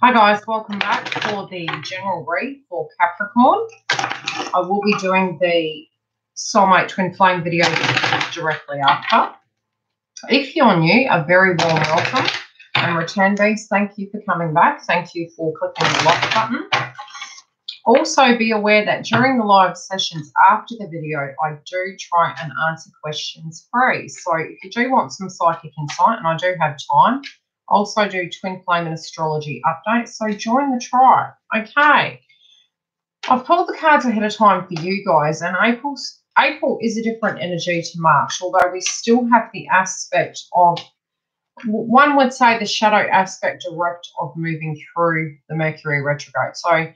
Hi guys, welcome back for the general read for Capricorn. I will be doing the soulmate twin flame video directly after. If you're new, a very warm welcome. And return bees, thank you for coming back. Thank you for clicking the like button. Also be aware that during the live sessions after the video, I do try and answer questions free. So if you do want some psychic insight, and I do have time, also do twin flame and astrology updates, so join the tribe. Okay, I've pulled the cards ahead of time for you guys, and April is a different energy to March, although we still have the aspect of, one would say, the shadow aspect direct of moving through the Mercury retrograde. So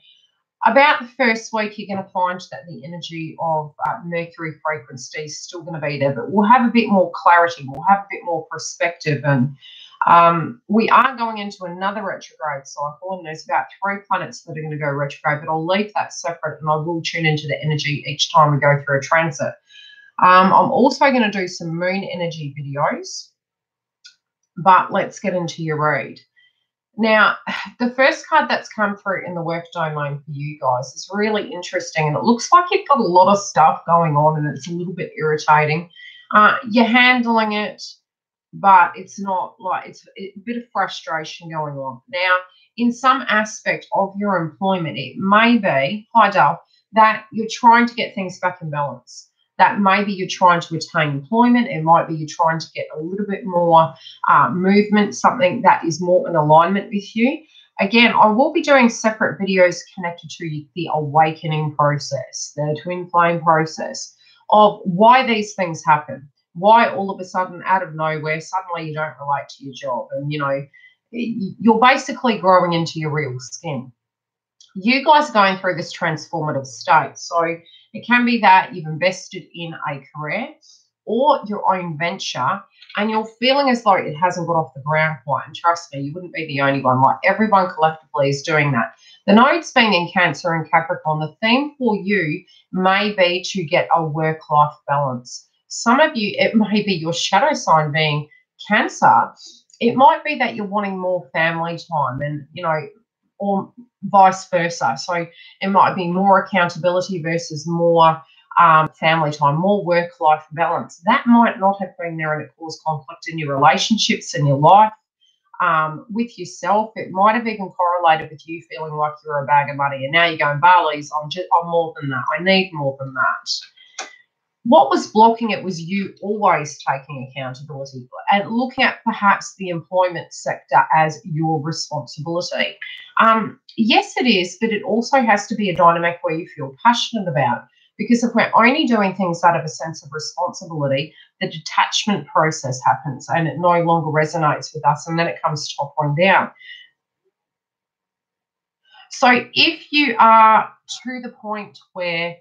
about the first week, you're going to find that the energy of Mercury frequency is still going to be there, but we'll have a bit more clarity, we'll have a bit more perspective, and we are going into another retrograde cycle, and there's about 3 planets that are going to go retrograde, but I'll leave that separate, and I will tune into the energy each time we go through a transit. I'm also going to do some moon energy videos, but let's get into your read. Now, the first card that's come through in the work domain for you guys is really interesting, and it looks like you've got a lot of stuff going on, and it's a little bit irritating. You're handling it, but it's not like, it's a bit of frustration going on. Now, in some aspect of your employment, it may be, hi Dale, that you're trying to get things back in balance. That maybe you're trying to retain employment. It might be you're trying to get a little bit more movement, something that is more in alignment with you. Again, I will be doing separate videos connected to the awakening process, the twin flame process, of why these things happen. Why all of a sudden, out of nowhere, suddenly you don't relate to your job, and, you know, you're basically growing into your real skin. You guys are going through this transformative state. So it can be that you've invested in a career or your own venture, and you're feeling as though it hasn't got off the ground quite. And trust me, you wouldn't be the only one. Like, everyone collectively is doing that. The nodes being in Cancer and Capricorn, the theme for you may be to get a work-life balance. Some of you, it may be your shadow sign being Cancer. It might be that you're wanting more family time, and, you know, or vice versa. So it might be more accountability versus more family time, more work-life balance. That might not have been there, and it caused conflict in your relationships and your life with yourself. It might have even correlated with you feeling like you're a bag of money, and now you're going, Barley's, I'm more than that. I need more than that. What was blocking it was you always taking accountability and looking at perhaps the employment sector as your responsibility. Yes, it is, but it also has to be a dynamic where you feel passionate about. Because if we're only doing things out of a sense of responsibility, the detachment process happens and it no longer resonates with us, and then it comes toppling down. So if you are to the point where,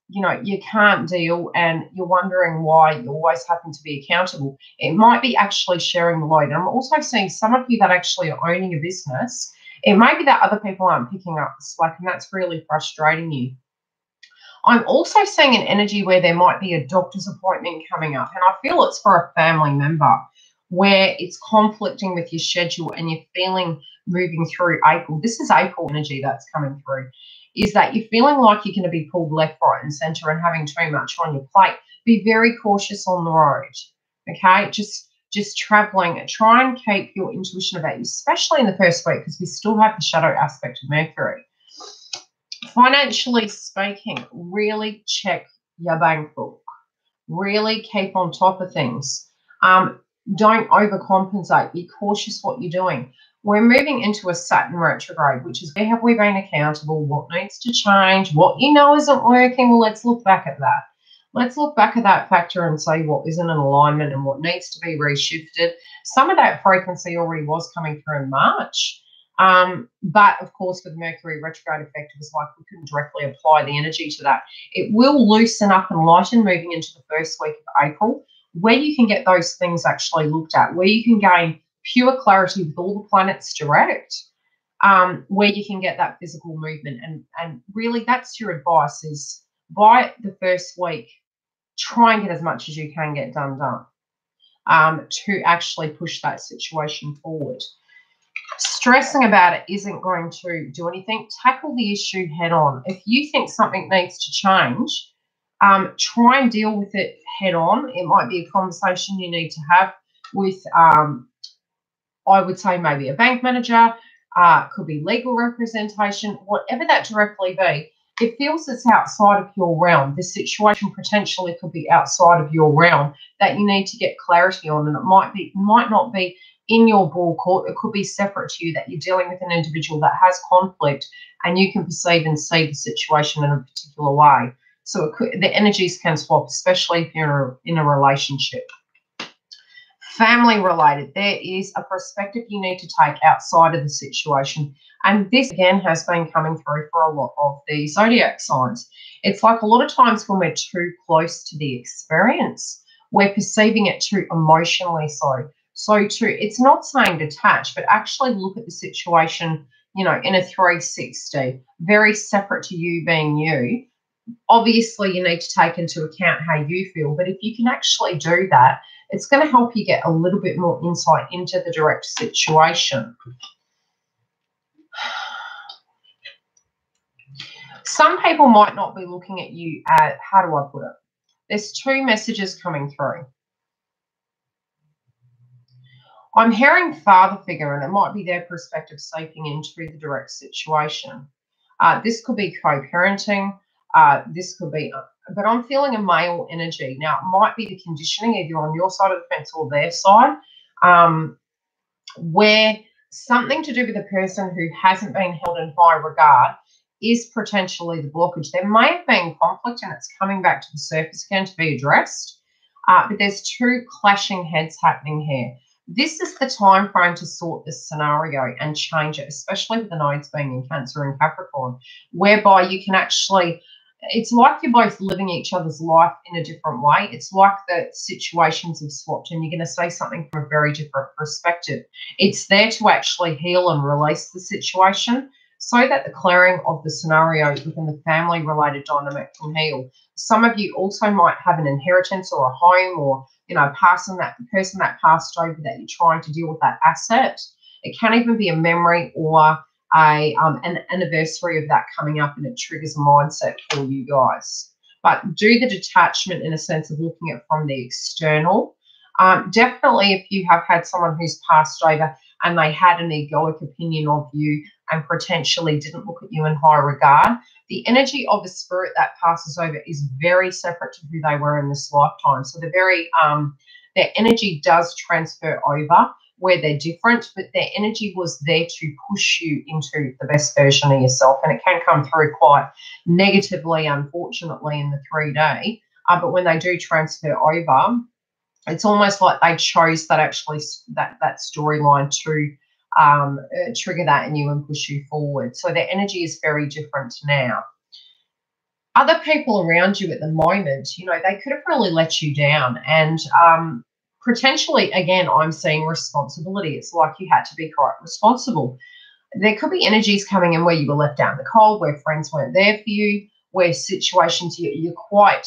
you know, you can't deal and you're wondering why you're always having to be accountable, it might be actually sharing the load. And I'm also seeing some of you that actually are owning a business. It may be that other people aren't picking up the slack, and that's really frustrating you. I'm also seeing an energy where there might be a doctor's appointment coming up, and I feel it's for a family member where it's conflicting with your schedule and you're feeling moving through April. This is April energy that's coming through. Is that you're feeling like you're going to be pulled left, right, and center and having too much on your plate. Be very cautious on the road, okay? Just traveling. Try and keep your intuition about you, especially in the first week, because we still have the shadow aspect of Mercury. Financially speaking, really check your bank book. Really keep on top of things. Don't overcompensate. Be cautious what you're doing. We're moving into a Saturn retrograde, which is where have we been accountable, what needs to change, what you know isn't working. Well, let's look back at that. Let's look back at that factor and say what isn't in alignment and what needs to be reshifted. Some of that frequency already was coming through in March. But, of course, with Mercury retrograde effect, it was like we couldn't directly apply the energy to that. It will loosen up and lighten moving into the first week of April, where you can get those things actually looked at, where you can gain pure clarity with all the planets direct, where you can get that physical movement. And really that's your advice, is by the first week, try and get as much as you can get done to actually push that situation forward. Stressing about it isn't going to do anything. Tackle the issue head on. If you think something needs to change, try and deal with it head on. It might be a conversation you need to have with, I would say, maybe a bank manager, could be legal representation, whatever that directly be. It feels it's outside of your realm. This situation potentially could be outside of your realm that you need to get clarity on, and it might not be in your ball court. It could be separate to you, that you're dealing with an individual that has conflict, and you can perceive and see the situation in a particular way. So the energies can swap, especially if you're in a relationship. Family related, there is a perspective you need to take outside of the situation. And this, again, has been coming through for a lot of the zodiac signs. It's like a lot of times when we're too close to the experience, we're perceiving it too emotionally so. So it's not saying detach, but actually look at the situation, in a 360, very separate to you being you. Obviously, you need to take into account how you feel, but if you can actually do that, it's going to help you get a little bit more insight into the direct situation. Some people might not be looking at you at, how do I put it? There's two messages coming through. I'm hearing father figure, and it might be their perspective seeping into the direct situation. This could be co-parenting. This could be, but I'm feeling a male energy. Now, it might be the conditioning, either on your side of the fence or their side, where something to do with the person who hasn't been held in high regard is potentially the blockage. There may have been conflict, and it's coming back to the surface again to be addressed, but there's two clashing heads happening here. This is the time frame to sort this scenario and change it, especially with the nodes being in Cancer and Capricorn, whereby you can actually, it's like you're both living each other's life in a different way. It's like the situations have swapped, and you're going to say something from a very different perspective. It's there to actually heal and release the situation so that the clearing of the scenario within the family-related dynamic can heal. Some of you also might have an inheritance or a home, or person that passed over that you're trying to deal with that asset. It can even be a memory or an anniversary of that coming up, and it triggers a mindset for you guys. But do the detachment in a sense of looking at it from the external. Definitely, if you have had someone who's passed over and they had an egoic opinion of you and potentially didn't look at you in high regard, the energy of a spirit that passes over is very separate to who they were in this lifetime. So their energy does transfer over where they're different, but their energy was there to push you into the best version of yourself. And it can come through quite negatively, unfortunately, in the 3D. But when they do transfer over, it's almost like they chose that storyline to trigger that in you and push you forward. So their energy is very different now. Other people around you at the moment, they could have really let you down, and potentially, again, I'm seeing responsibility. It's like you had to be quite responsible. There could be energies coming in where you were left out in the cold, where friends weren't there for you, where situations you're quite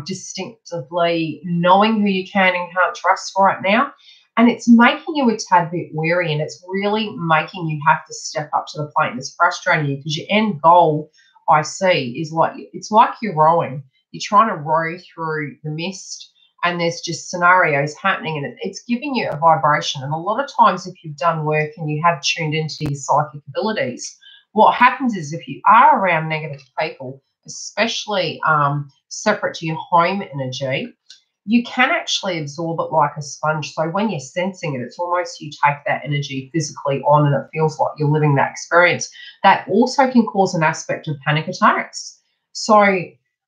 distinctively knowing who you can and can't trust right now. And it's making you a tad bit weary, and it's really making you have to step up to the plate, and it's frustrating you because your end goal, I see, is it's like you're rowing. You're trying to row through the mist, and there's just scenarios happening, and it's giving you a vibration. And a lot of times, if you've done work and you have tuned into your psychic abilities, what happens is if you are around negative people, especially separate to your home energy, you can actually absorb it like a sponge. So when you're sensing it, it's almost you take that energy physically on, and it feels like you're living that experience. That also can cause an aspect of panic attacks. So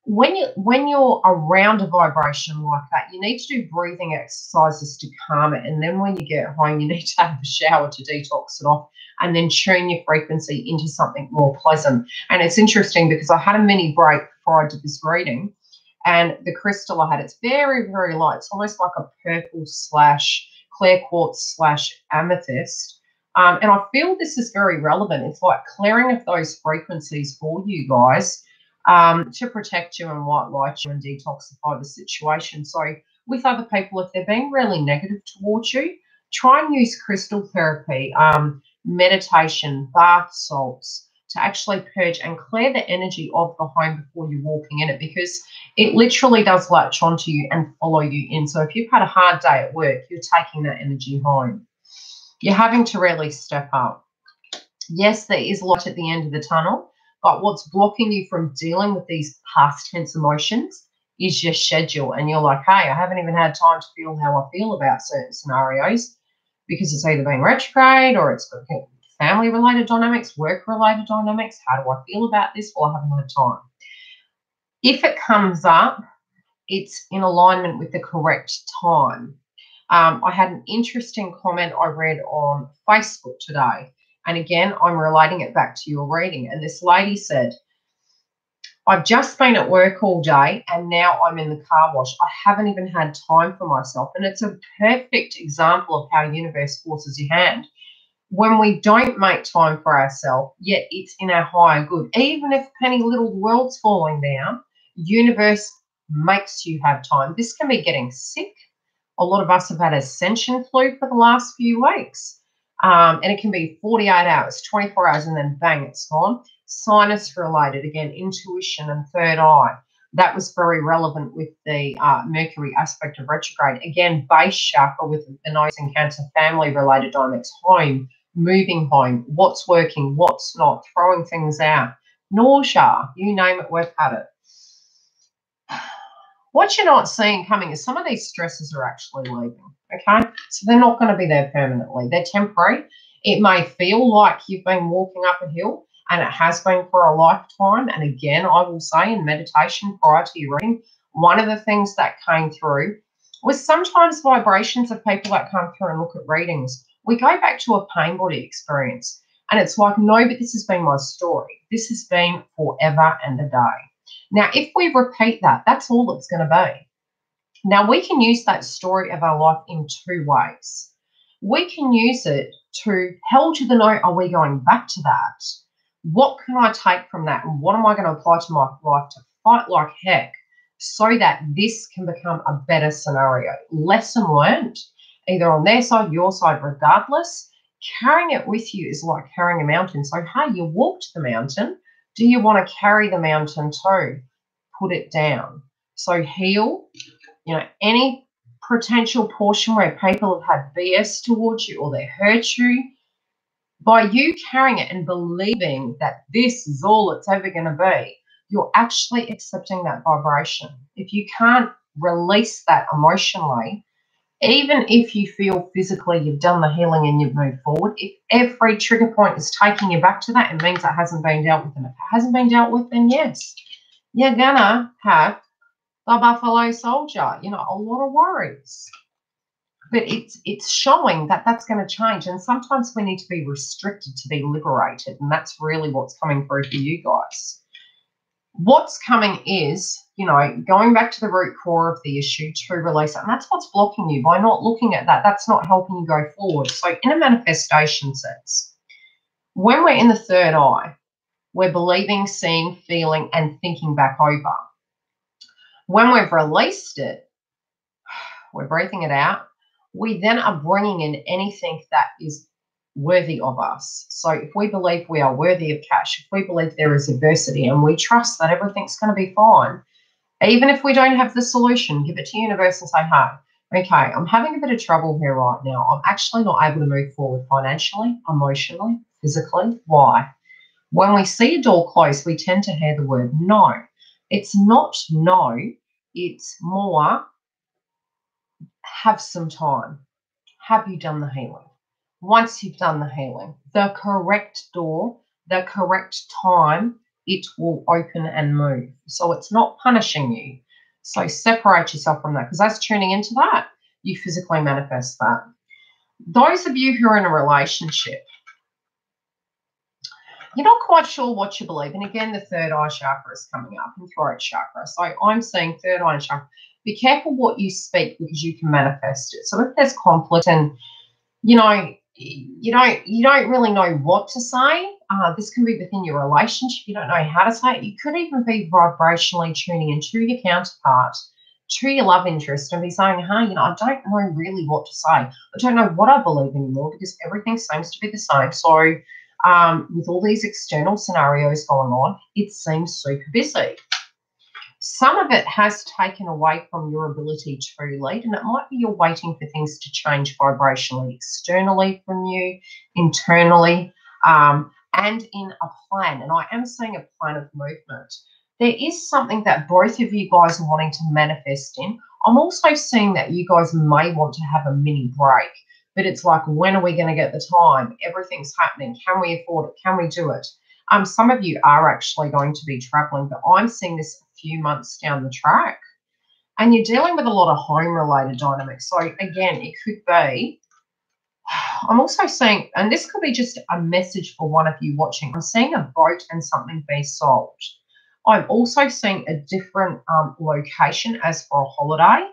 when you're around a vibration like that, you need to do breathing exercises to calm it. And then when you get home, you need to have a shower to detox it off, and then tune your frequency into something more pleasant. And it's interesting because I had a mini break before I did this reading, and the crystal I had, it's very, very light. It's almost like a purple / clear quartz / amethyst. And I feel this is very relevant. It's like clearing of those frequencies for you guys to protect you and white light you and detoxify the situation. So with other people, if they're being really negative towards you, try and use crystal therapy. meditation, bath salts, to actually purge and clear the energy of the home before you're walking in it, because it literally does latch onto you and follow you in. So if you've had a hard day at work, you're taking that energy home. You're having to really step up. Yes, there is light at the end of the tunnel, but what's blocking you from dealing with these past tense emotions is your schedule. And you're like, hey, I haven't even had time to feel how I feel about certain scenarios, because it's either been retrograde or it's family-related dynamics, work-related dynamics. How do I feel about this? Well, I haven't had time. If it comes up, it's in alignment with the correct time. I had an interesting comment I read on Facebook today. And again, I'm relating it back to your reading. And this lady said, I've just been at work all day and now I'm in the car wash. I haven't even had time for myself. And it's a perfect example of how universe forces your hand. When we don't make time for ourselves, yet it's in our higher good. Even if penny little world's falling down, universe makes you have time. This can be getting sick. A lot of us have had ascension flu for the last few weeks. And it can be 48 hours, 24 hours, and then bang, it's gone. Sinus related, again, intuition and third eye. That was very relevant with the Mercury aspect of retrograde. Again, base chakra with the Nose and Cancer family related dynamics, home, moving home, what's working, what's not, throwing things out, nausea, you name it, we've had it. What you're not seeing coming is some of these stresses are actually leaving, okay? So they're not going to be there permanently. They're temporary. It may feel like you've been walking up a hill, and it has been for a lifetime. And again, I will say in meditation prior to your reading, one of the things that came through was sometimes vibrations of people that come through and look at readings. We go back to a pain body experience, and it's like, no, but this has been my story. This has been forever and a day. Now, if we repeat that, that's all it's going to be. Now, we can use that story of our life in two ways. We can use it to hell to the no, are we going back to that? What can I take from that? And what am I going to apply to my life to fight like heck so that this can become a better scenario? Lesson learned, either on their side, your side, regardless. Carrying it with you is like carrying a mountain. So, hey, you walked the mountain. Do you want to carry the mountain too? Put it down. So heal, any potential portion where people have had BS towards you or they hurt you. By you carrying it and believing that this is all it's ever going to be, you're actually accepting that vibration. If you can't release that emotionally, even if you feel physically you've done the healing and you've moved forward, if every trigger point is taking you back to that, it means that hasn't been dealt with. And if it hasn't been dealt with, then yes, you're going to have the buffalo soldier, a lot of worries. But it's showing that that's going to change. And sometimes we need to be restricted to be liberated. And that's really what's coming through for you guys. What's coming is, going back to the root core of the issue to release it. And that's what's blocking you. By not looking at that, that's not helping you go forward. So in a manifestation sense, when we're in the third eye, we're believing, seeing, feeling, and thinking back over. When we've released it, we're breathing it out. We then are bringing in anything that is worthy of us. So if we believe we are worthy of cash, if we believe there is adversity and we trust that everything's going to be fine, even if we don't have the solution, give it to universe and say, hey, okay, I'm having a bit of trouble here right now. I'm actually not able to move forward financially, emotionally, physically. Why? When we see a door close, we tend to hear the word no. It's not no, it's more have some time. Have you done the healing? Once you've done the healing, the correct door, the correct time, it will open and move. So it's not punishing you. So separate yourself from that, because as tuning into that, you physically manifest that. Those of you who are in a relationship, you're not quite sure what you believe. And again, the third eye chakra is coming up and throat chakra. So I'm seeing third eye chakra. Be careful what you speak, because you can manifest it. So if there's conflict and, you don't really know what to say, this can be within your relationship. You don't know how to say it. You could even be vibrationally tuning into your counterpart to your love interest and be saying, hey, I don't know really what to say. I don't know what I believe anymore because everything seems to be the same. So with all these external scenarios going on, it seems super busy. Some of it has taken away from your ability to lead, and it might be you're waiting for things to change vibrationally, externally from you, internally, and in a plan. And I am seeing a plan of movement. There is something that both of you guys are wanting to manifest in. I'm also seeing that you guys may want to have a mini break, but it's like, when are we going to get the time? Everything's happening. Can we afford it? Can we do it? Some of you are actually going to be traveling, but I'm seeing this a few months down the track. And you're dealing with a lot of home-related dynamics. So, again, it could be, I'm also seeing, and this could be just a message for one of you watching, I'm seeing a boat and something being sold. I'm also seeing a different location as for a holiday.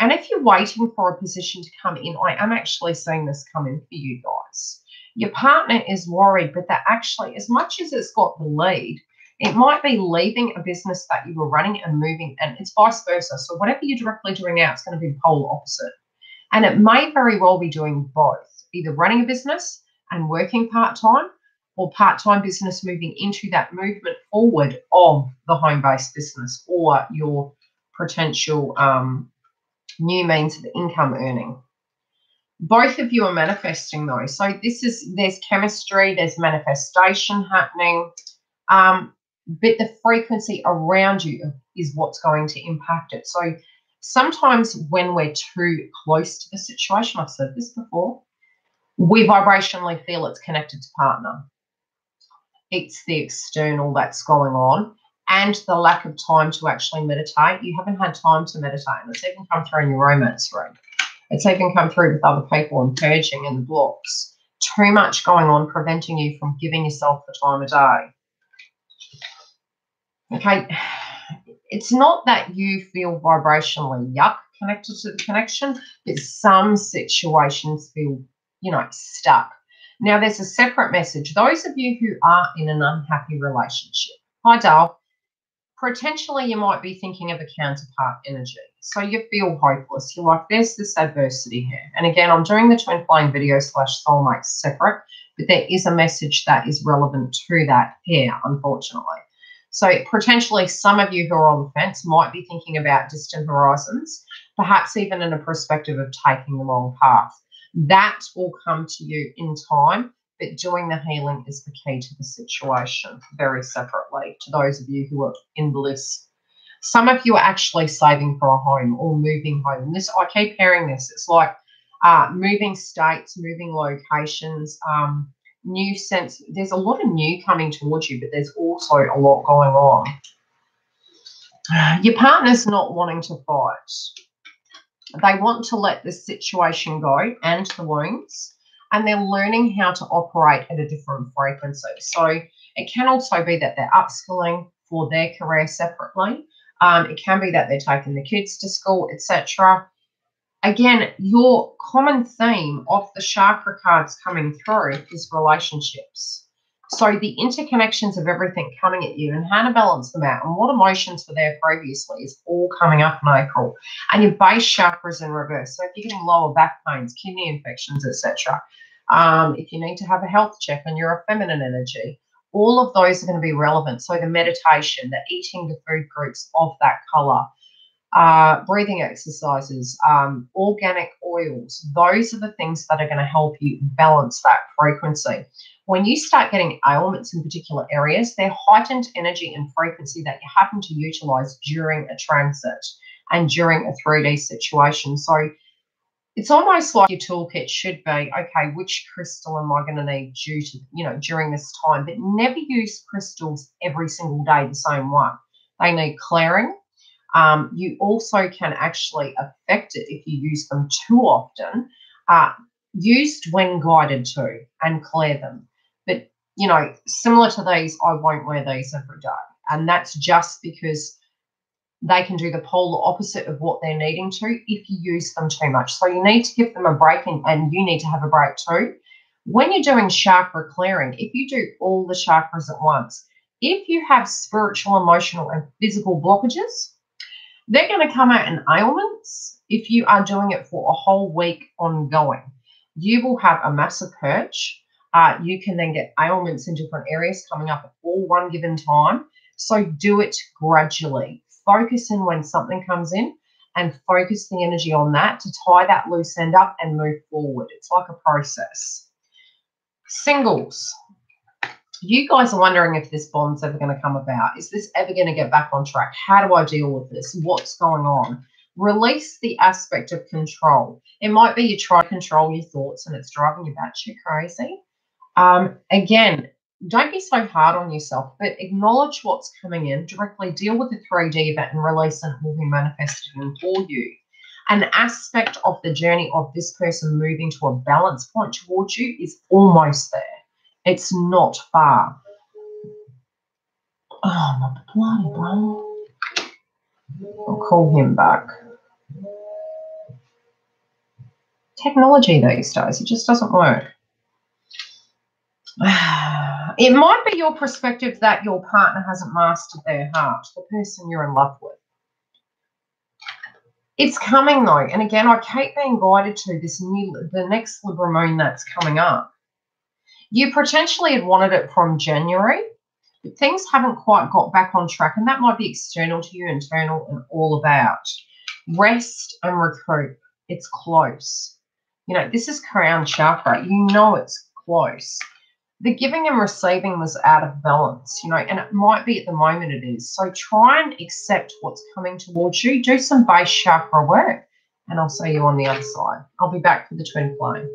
And if you're waiting for a position to come in, I am actually seeing this come in for you guys. Your partner is worried, but that actually, as much as it's got the lead, it might be leaving a business that you were running and moving, and it's vice versa. So whatever you're directly doing out, it's going to be the polar opposite. And it may very well be doing both, either running a business and working part-time, or part-time business moving into that movement forward of the home-based business or your potential new means of income earning. Both of you are manifesting those. So there's chemistry, there's manifestation happening, but the frequency around you is what's going to impact it. So sometimes when we're too close to the situation, I've said this before, we vibrationally feel it's connected to partner. It's the external that's going on and the lack of time to actually meditate. You haven't had time to meditate, and it's even come through in your romance read. It's even come through with other people and purging and the blocks. Too much going on, preventing you from giving yourself the time of day. Okay, it's not that you feel vibrationally connected to the connection, but some situations feel, stuck. Now, there's a separate message. Those of you who are in an unhappy relationship, hi, Dale, potentially you might be thinking of a counterpart energy. So you feel hopeless. You're like, there's this adversity here. And again, I'm doing the twin flame video / soulmates separate, but there is a message that is relevant to that here, unfortunately. So potentially some of you who are on the fence might be thinking about distant horizons, perhaps even in a perspective of taking the wrong path. That will come to you in time, but doing the healing is the key to the situation, very separately to those of you who are in bliss. Some of you are actually saving for a home or moving home. And this, I keep hearing this. It's like moving states, moving locations, new sense. There's a lot of new coming towards you, but there's also a lot going on. Your partner's not wanting to fight. They want to let the situation go and the wounds, and they're learning how to operate at a different frequency. So it can also be that they're upskilling for their career separately. It can be that they're taking the kids to school, etc. Again, your common theme of the chakra cards coming through is relationships. So the interconnections of everything coming at you and how to balance them out and what emotions were there previously is all coming up in April. And your base chakra is in reverse. So if you're getting lower back pains, kidney infections, etc., if you need to have a health check on your feminine energy, all of those are going to be relevant. So the meditation, the eating the food groups of that color, breathing exercises, organic oils, those are the things that are going to help you balance that frequency. When you start getting ailments in particular areas, they're heightened energy and frequency that you happen to utilize during a transit and during a 3D situation. So it's almost like your toolkit should be, okay, which crystal am I going to need due to, during this time? But never use crystals every single day the same one. They need clearing. You also can actually affect it if you use them too often, used when guided to, and clear them. But, similar to these, I won't wear these every day. And that's just because they can do the polar opposite of what they're needing to if you use them too much. So you need to give them a break, and you need to have a break too. When you're doing chakra clearing, if you do all the chakras at once, if you have spiritual, emotional, and physical blockages, They're going to come out in ailments if you are doing it for a whole week ongoing. You will have a massive purge. You can then get ailments in different areas coming up at all one given time. So do it gradually. Focus in when something comes in and focus the energy on that to tie that loose end up and move forward. It's like a process. Singles. You guys are wondering if this bond's ever going to come about. Is this ever going to get back on track? How do I deal with this? What's going on? Release the aspect of control. It might be you try to control your thoughts and it's driving you batshit crazy. Again, don't be so hard on yourself, but acknowledge what's coming in, directly deal with the 3D event and release and it will be manifested in for you. An aspect of the journey of this person moving to a balance point towards you is almost there. It's not far. Oh, my bloody bro. I'll call him back. Technology these days, it just doesn't work. It might be your perspective that your partner hasn't mastered their heart, the person you're in love with. It's coming though, and again, I keep being guided to the next Libra moon that's coming up. You potentially had wanted it from January, but things haven't quite got back on track, and that might be external to you, internal, and all about. Rest and recoup. It's close. You know, this is crown chakra. You know it's close. The giving and receiving was out of balance, you know, and it might be at the moment it is. So try and accept what's coming towards you. Do some base chakra work, and I'll see you on the other side. I'll be back for the twin flame.